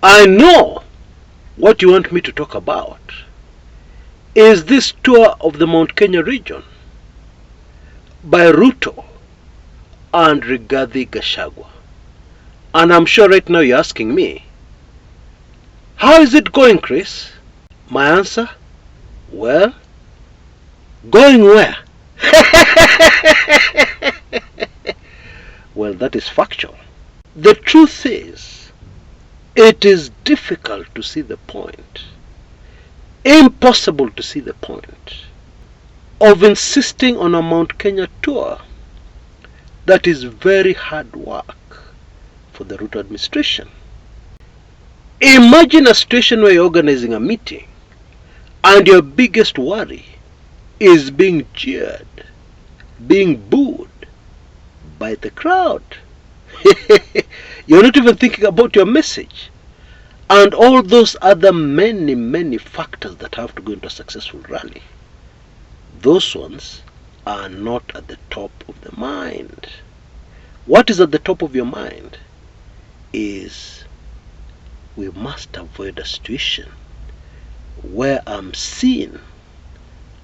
I know what you want me to talk about is this tour of the Mount Kenya region by Ruto and Rigathi Gachagua. And I'm sure right now you're asking me, how is it going, Chris? My answer, well, going where? Well, that is factual. The truth is, it is difficult to see the point, impossible to see the point of insisting on a Mount Kenya tour that is very hard work for the Ruto administration. Imagine a situation where you're organizing a meeting and your biggest worry is being jeered, being booed by the crowd. You're not even thinking about your message and all those other many factors that have to go into a successful rally. Those ones are not at the top of the mind. What is at the top of your mind is we must avoid a situation where I'm seen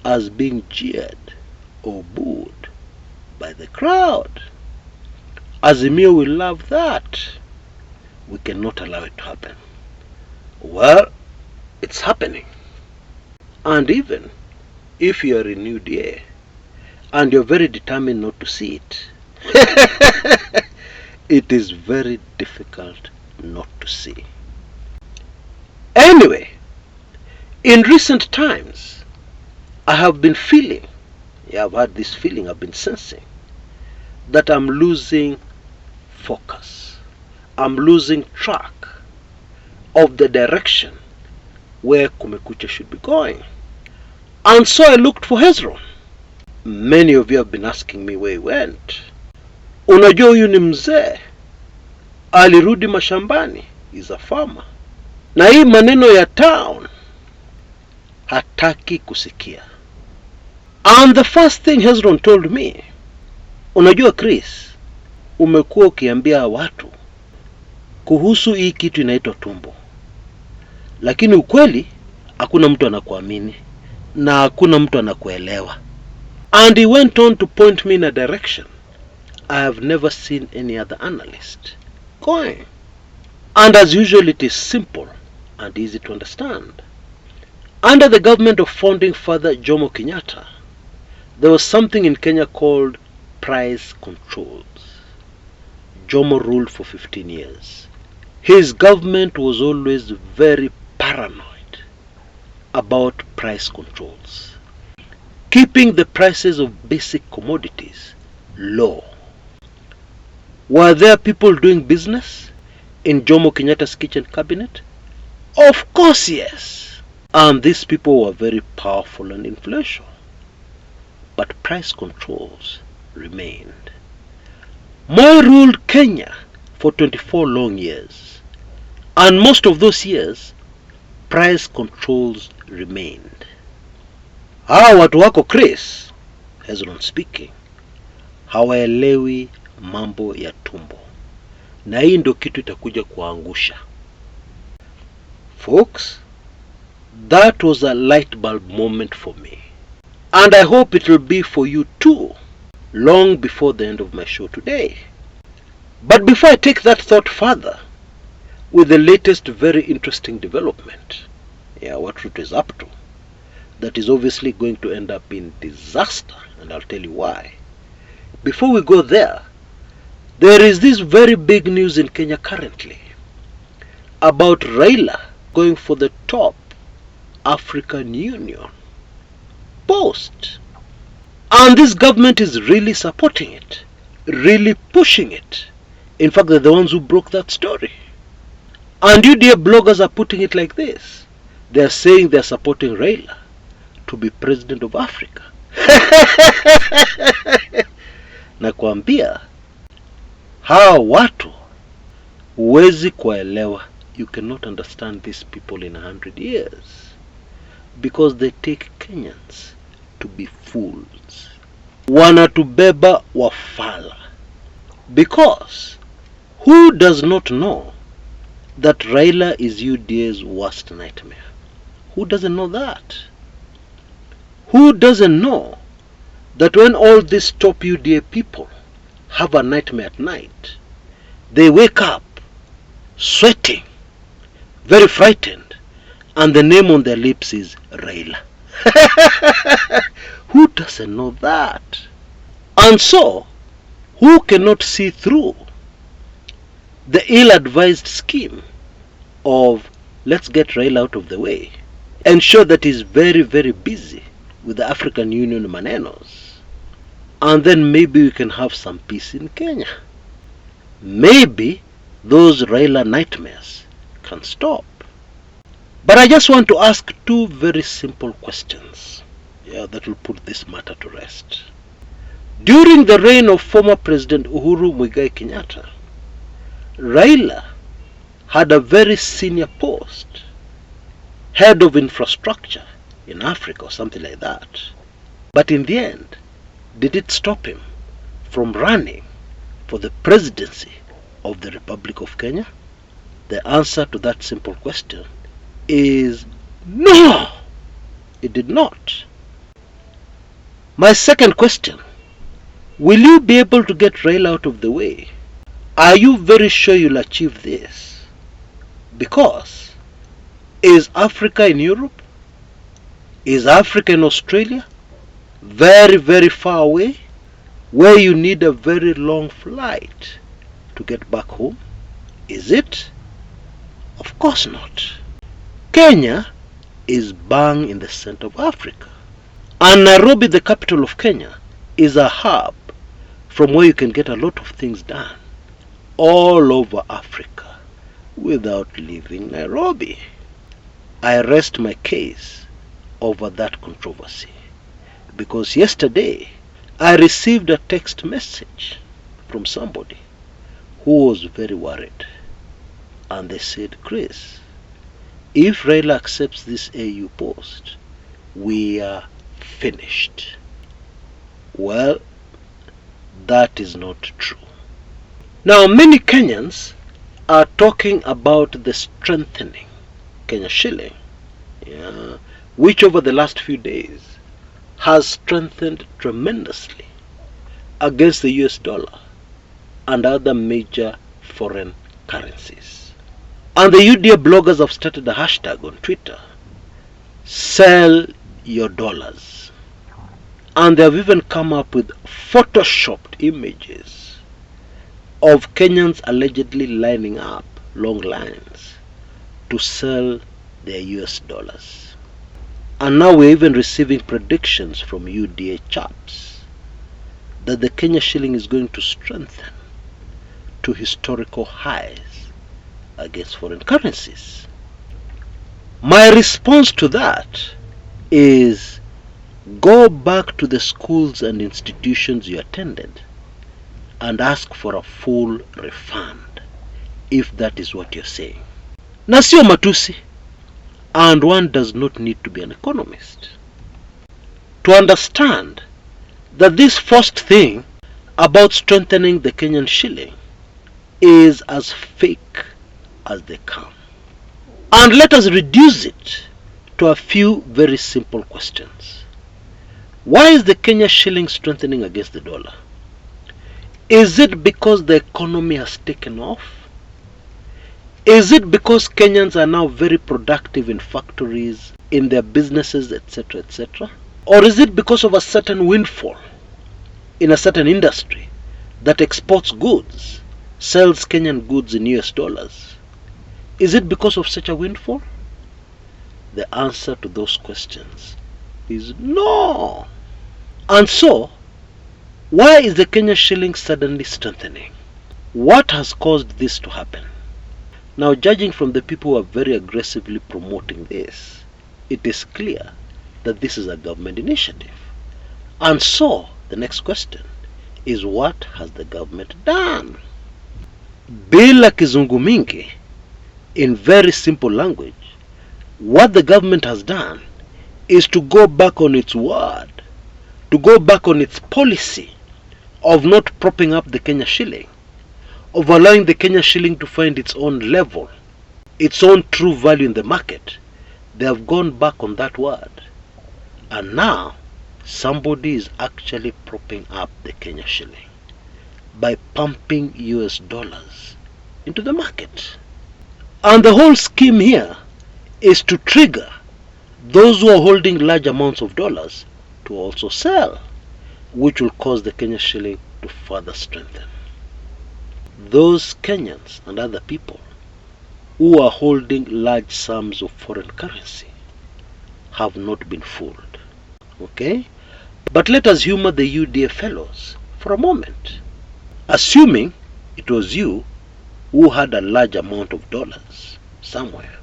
as being jeered or booed by the crowd. Azimio will love that. We cannot allow it to happen. Well, it's happening. And even if you are in UDA and you're very determined not to see it, it is very difficult not to see. Anyway, in recent times, I have been feeling, I've had this feeling, I've been sensing, that I'm losing focus. I'm losing track of the direction where Kumekucha should be going. And so I looked for Hezron. Many of you have been asking me where he went. Unajua huyu ni mzee, alirudi mashambani, he's a farmer. Na hii maneno ya town hataki kusikia. And the first thing Hezron told me, unajua Chris, umekuwa ukiambia watu kuhusu hii kitu inaitwa tumbo, lakini ukweli hakuna mtu anakuamini na hakuna mtu anakuelewa. And he went on to point me in a direction I have never seen any other analyst going. And as usual, it is simple and easy to understand. Under the government of founding father Jomo Kenyatta, there was something in Kenya called price controls. Jomo ruled for 15 years. His government was always very paranoid about price controls, keeping the prices of basic commodities low. Were there people doing business in Jomo Kenyatta's kitchen cabinet? Of course, yes. And these people were very powerful and influential. But price controls remained. Moi ruled Kenya for 24 long years. And most of those years, price controls remained. Watu wako Chris, Hezron speaking, hawaelewi mambo ya tumbo. Na hii ndo kitu itakuja kuangusha. Folks, that was a light bulb moment for me. And I hope it will be for you too, long before the end of my show today. But before I take that thought further, with the latest very interesting development, what Ruto is up to, that is obviously going to end up in disaster, and I'll tell you why. Before we go there, there is this very big news in Kenya currently about Raila going for the top African Union post. And this government is really supporting it, really pushing it. In fact, they're the ones who broke that story. And you dear bloggers are putting it like this. They're saying they're supporting Raila to be president of Africa. Nakwambia, hawa watu huwezi kuelewa. You cannot understand these people in 100 years. Because they take Kenyans to be fools. Wanatubeba wafala. Because who does not know that Raila is UDA's worst nightmare? Who doesn't know that? Who doesn't know that when all these top UDA people have a nightmare at night, they wake up sweating, very frightened, and the name on their lips is Raila? Who doesn't know that? And so, who cannot see through the ill-advised scheme of let's get Raila out of the way, ensure that he's very, very busy with the African Union manenos, and then maybe we can have some peace in Kenya. Maybe those Raila nightmares can stop. But I just want to ask two very simple questions, that will put this matter to rest. During the reign of former President Uhuru Muigai Kenyatta, Raila had a very senior post, head of infrastructure in Africa or something like that. But in the end, did it stop him from running for the presidency of the Republic of Kenya? The answer to that simple question is no, it did not. My second question, will you be able to get Raila out of the way? Are you very sure you'll achieve this? Because is Africa in Europe? Is Africa in Australia? Very, very far away, where you need a very long flight to get back home? Is it? Of course not. Kenya is bang in the center of Africa. And Nairobi, the capital of Kenya, is a hub from where you can get a lot of things done all over Africa without leaving Nairobi. I rest my case over that controversy because yesterday I received a text message from somebody who was very worried, and they said, Chris, if Raila accepts this AU post, we are finished. Well, that is not true. Now, many Kenyans are talking about the strengthening Kenya shilling, which over the last few days has strengthened tremendously against the US dollar and other major foreign currencies. And the UDA bloggers have started a hashtag on Twitter, sell your dollars. And they have even come up with photoshopped images of Kenyans allegedly lining up long lines to sell their US dollars. And now we're even receiving predictions from UDA chaps that the Kenya shilling is going to strengthen to historical highs against foreign currencies. My response to that is, go back to the schools and institutions you attended and ask for a full refund, if that is what you're saying. Na sio matusi, and one does not need to be an economist to understand that this first thing about strengthening the Kenyan shilling is as fake as they come. And let us reduce it to a few very simple questions. Why is the Kenya shilling strengthening against the dollar? Is it because the economy has taken off? Is it because Kenyans are now very productive in factories, in their businesses, etc., etc.? Or is it because of a certain windfall in a certain industry that exports goods, sells Kenyan goods in US dollars? Is it because of such a windfall? The answer to those questions is no. And so, why is the Kenya shilling suddenly strengthening? What has caused this to happen? Now, judging from the people who are very aggressively promoting this, it is clear that this is a government initiative. And so, the next question is, what has the government done? Bila kizungu mingi, in very simple language, what the government has done is to go back on its word, to go back on its policy of not propping up the Kenya shilling, of allowing the Kenya shilling to find its own level its own true value in the market, they have gone back on that word. And now, somebody is actually propping up the Kenya shilling by pumping US dollars into the market. And the whole scheme here is to trigger those who are holding large amounts of dollars to also sell, which will cause the Kenya shilling to further strengthen. Those Kenyans and other people who are holding large sums of foreign currency have not been fooled. Okay? But let us humor the UDA fellows for a moment. Assuming it was you who had a large amount of dollars somewhere,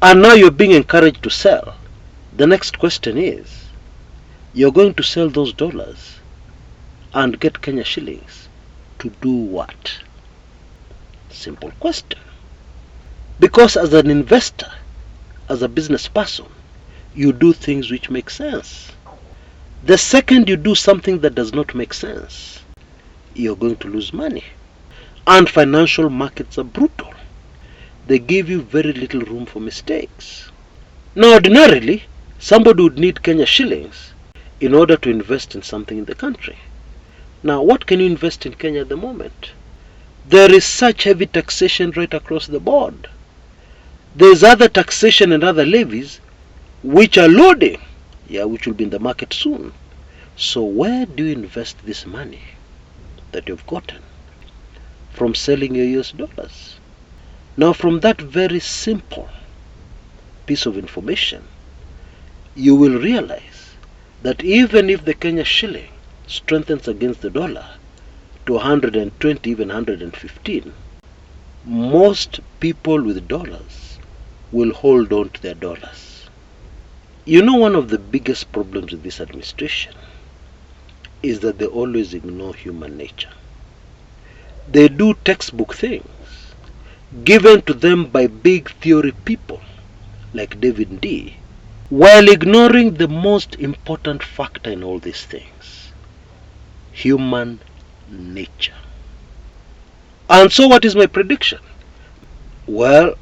and now you're being encouraged to sell, the next question is, you're going to sell those dollars and get Kenya shillings to do what? Simple question. Because as an investor, as a business person, you do things which make sense. The second you do something that does not make sense, you're going to lose money. And financial markets are brutal. They give you very little room for mistakes. Now, ordinarily, somebody would need Kenya shillings in order to invest in something in the country. Now, what can you invest in Kenya at the moment? There is such heavy taxation right across the board. There's other taxation and other levies which are loading, which will be in the market soon. So where do you invest this money that you've gotten from selling your US dollars? Now, from that very simple piece of information, you will realize that even if the Kenya shilling strengthens against the dollar to 120, even 115, most people with dollars will hold on to their dollars. You know, one of the biggest problems with this administration is that they always ignore human nature. They do textbook things given to them by big theory people like David D, while ignoring the most important factor in all these things: human nature. And so what is my prediction? Well,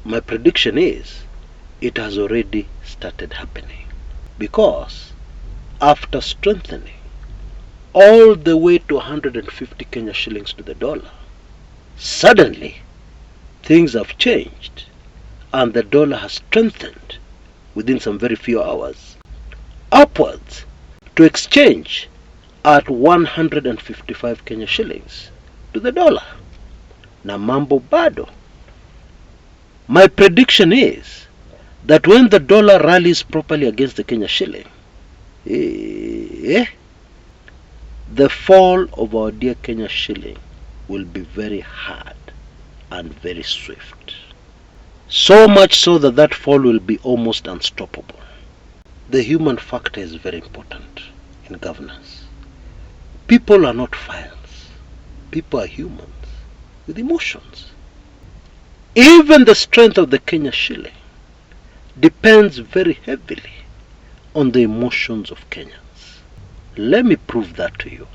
my prediction is it has already started happening, because after strengthening all the way to 150 Kenya shillings to the dollar, suddenly things have changed and the dollar has strengthened within some very few hours upwards to exchange at 155 Kenya shillings to the dollar. Na mambo bado. My prediction is that when the dollar rallies properly against the Kenya shilling, the fall of our dear Kenya shilling will be very hard and very swift. So much so that that fall will be almost unstoppable. The human factor is very important in governance. People are not files. People are humans with emotions. Even the strength of the Kenya shilling depends very heavily on the emotions of Kenyans. Let me prove that to you.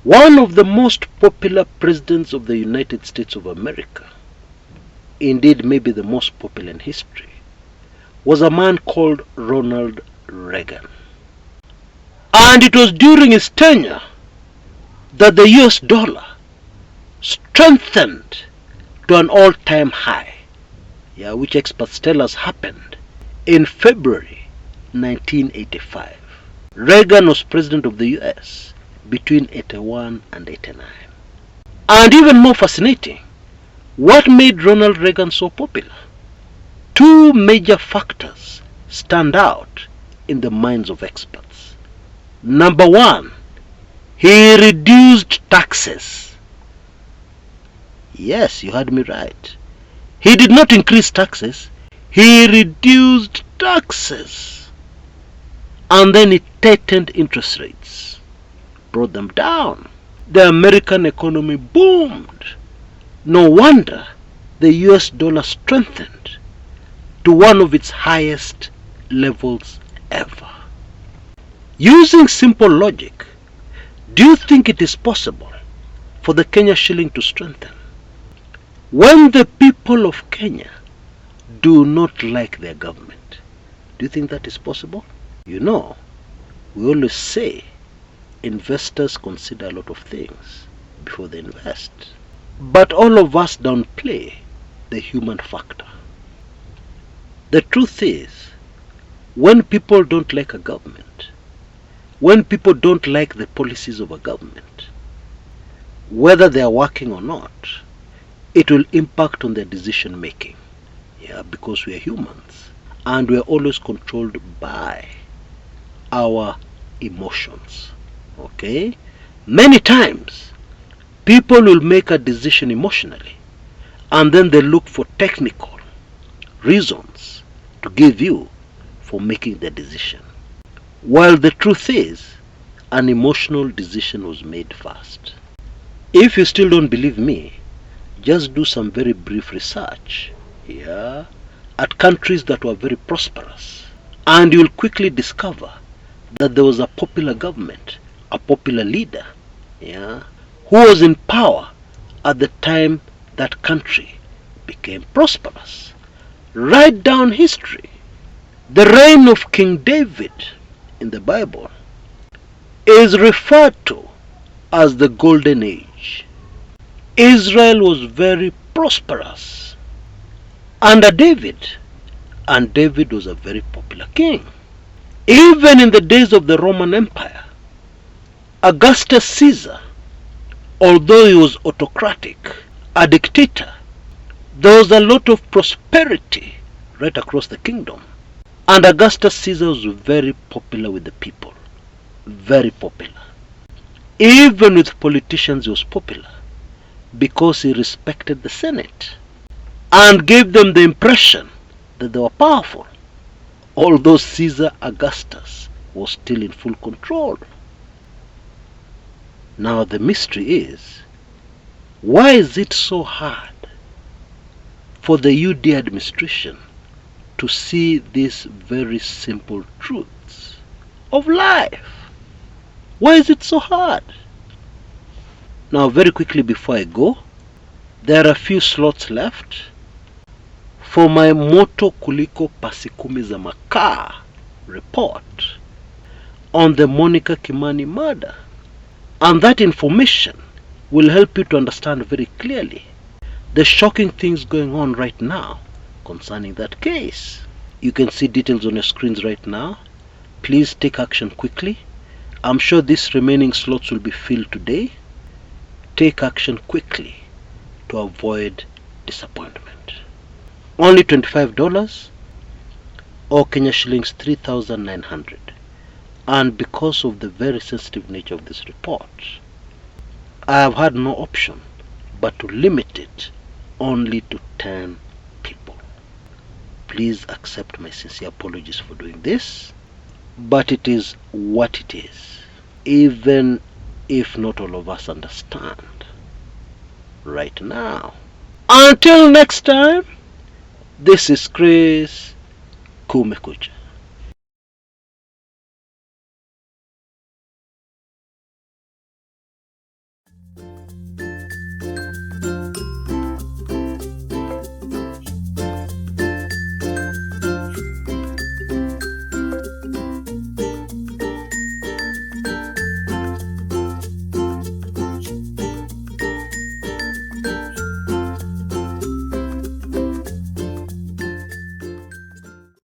One of the most popular presidents of the United States of America, indeed maybe the most popular in history, was a man called Ronald Reagan. And it was during his tenure that the US dollar strengthened to an all-time high, which experts tell us happened in February 1985. Reagan was president of the US between 81 and 89. And even more fascinating, what made Ronald Reagan so popular? Two major factors stand out in the minds of experts. Number one, he reduced taxes. Yes, you heard me right. He did not increase taxes, he reduced taxes. And then he tightened interest rates, brought them down. The American economy boomed. No wonder the US dollar strengthened to one of its highest levels ever. Using simple logic, do you think it is possible for the Kenya shilling to strengthen? When the people of Kenya do not like their government, do you think that is possible? You know, we always say investors consider a lot of things before they invest. But all of us downplay the human factor. The truth is, when people don't like a government, when people don't like the policies of a government, whether they are working or not, it will impact on their decision making. Yeah, because we are humans and we are always controlled by our emotions. Okay? Many times, people will make a decision emotionally and then they look for technical reasons to give you for making the decision. While the truth is, an emotional decision was made first. If you still don't believe me, just do some very brief research, yeah, at countries that were very prosperous, and you'll quickly discover that there was a popular government, a popular leader, yeah, who was in power at the time that country became prosperous. Write down history. The reign of King David in the Bible is referred to as the Golden Age. Israel was very prosperous under David, and David was a very popular king. Even in the days of the Roman Empire, Augustus Caesar, although he was autocratic, a dictator, there was a lot of prosperity right across the kingdom. And Augustus Caesar was very popular with the people. Very popular. Even with politicians he was popular because he respected the Senate and gave them the impression that they were powerful, although Caesar Augustus was still in full control. Now the mystery is, why is it so hard for the UD administration to see these very simple truths of life? Why is it so hard? Now very quickly before I go, there are a few slots left for my Moto Kuliko Pasikumi za Makaa report on the Monica Kimani murder. And that information will help you to understand very clearly the shocking things going on right now concerning that case. You can see details on your screens right now. Please take action quickly. I'm sure these remaining slots will be filled today. Take action quickly to avoid disappointment. Only $25 or Kenya shillings 3,900. And because of the very sensitive nature of this report, I have had no option but to limit it only to 10 people. Please accept my sincere apologies for doing this, but it is what it is, even if not all of us understand right now. Until next time, this is Chris. Kumekucha.